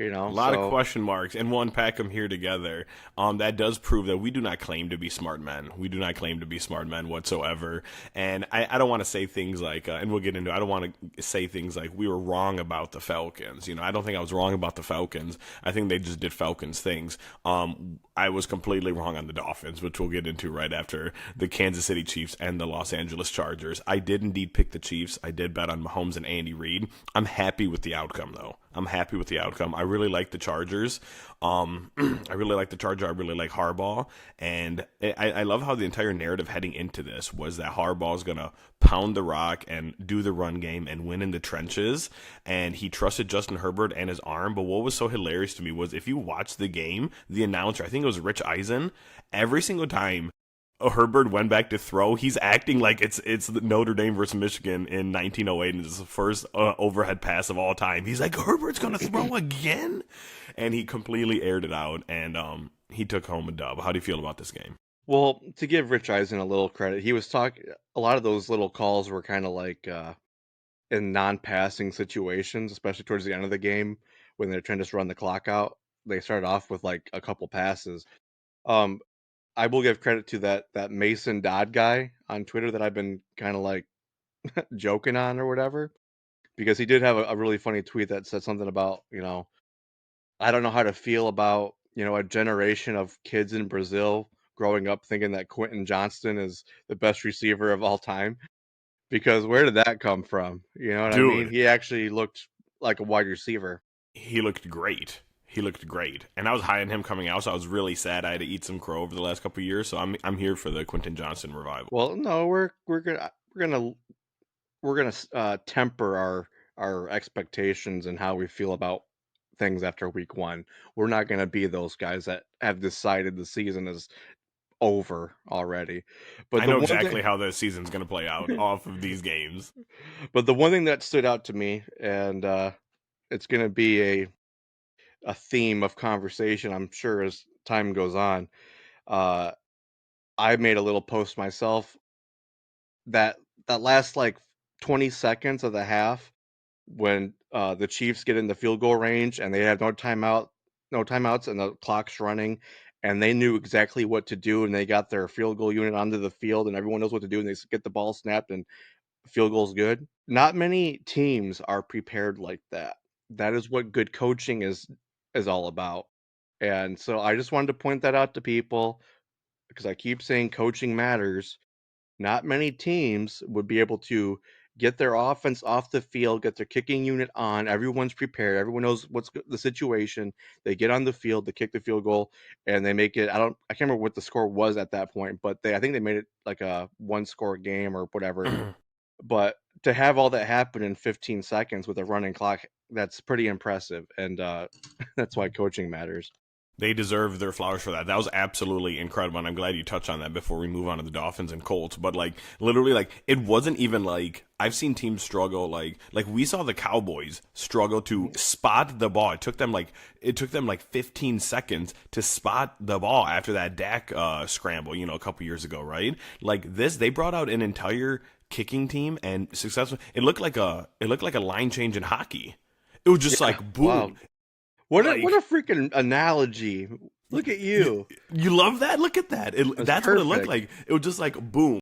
A lot of So question marks, and we'll unpack them here together. That does prove that we do not claim to be smart men. We do not claim to be smart men whatsoever. And I don't want to say things like, and we'll get into. I don't want to say things like we were wrong about the Falcons. I don't think I was wrong about the Falcons. I think they just did Falcons things. I was completely wrong on the Dolphins, which we'll get into right after the Kansas City Chiefs and the Los Angeles Chargers. I did indeed pick the Chiefs. I did bet on Mahomes and Andy Reid. I'm happy with the outcome, though. I'm happy with the outcome. I really like the Chargers. I really like the Charger. I really like Harbaugh, and I love how the entire narrative heading into this was that Harbaugh is gonna pound the rock and do the run game and win in the trenches. And he trusted Justin Herbert and his arm. But what was so hilarious to me was if you watch the game, the announcer, I think it was Rich Eisen, every single time Herbert went back to throw, he's acting like it's Notre Dame versus Michigan in 1908, and it's the first overhead pass of all time. He's like, Herbert's gonna throw again, and he completely aired it out, and he took home a dub. How do you feel about this game? well, to give Rich Eisen a little credit, he was talking. A lot of those little calls were kind of like in non-passing situations, especially towards the end of the game when they're trying to just run the clock out. They started off with like a couple passes. Um, I will give credit to that Mason Dodd guy on Twitter that I've been kind of like joking on or whatever, because he did have a really funny tweet that said something about, I don't know how to feel about, a generation of kids in Brazil growing up thinking that Quentin Johnston is the best receiver of all time. Because where did that come from? You know what I mean? Dude, He actually looked like a wide receiver. he looked great. He looked great, and I was high on him coming out, so I was really sad I had to eat some crow over the last couple of years. So I'm here for the Quentin Johnson revival. Well, no, we're gonna temper our expectations and how we feel about things after week one. We're not gonna be those guys that have decided the season is over already. But I the know one thing, exactly how the season's going to play out off of these games. but the one thing that stood out to me, and it's gonna be a theme of conversation, I'm sure, as time goes on. Uh, I made a little post myself that that last like 20 seconds of the half when the Chiefs get in the field goal range and they have no timeouts, and the clock's running, and they knew exactly what to do, and they got their field goal unit onto the field, and everyone knows what to do, and they get the ball snapped, and field goal's good. Not many teams are prepared like that. That is what good coaching is all about. And so I just wanted to point that out to people because I keep saying coaching matters. Not many teams would be able to get their offense off the field, get their kicking unit on. Everyone's prepared. Everyone knows what's the situation. They get on the field, they kick the field goal, and they make it. I can't remember what the score was at that point, but I think they made it like a one score game or whatever. But to have all that happen in 15 seconds with a running clock, that's pretty impressive, and that's why coaching matters. They deserve their flowers for that. That was absolutely incredible, and I'm glad you touched on that before we move on to the Dolphins and Colts. But like literally, like it wasn't even like I've seen teams struggle. Like we saw the Cowboys struggle to spot the ball. It took them like 15 seconds to spot the ball after that Dak scramble. A couple years ago, right? Like this, they brought out an entire kicking team and successful. It looked like a line change in hockey. It was just Yeah, like wow. boom. What Like a freaking analogy. Look at you, you. you love that? Look at that. That's That's what it looked perfect. like. It was just like boom.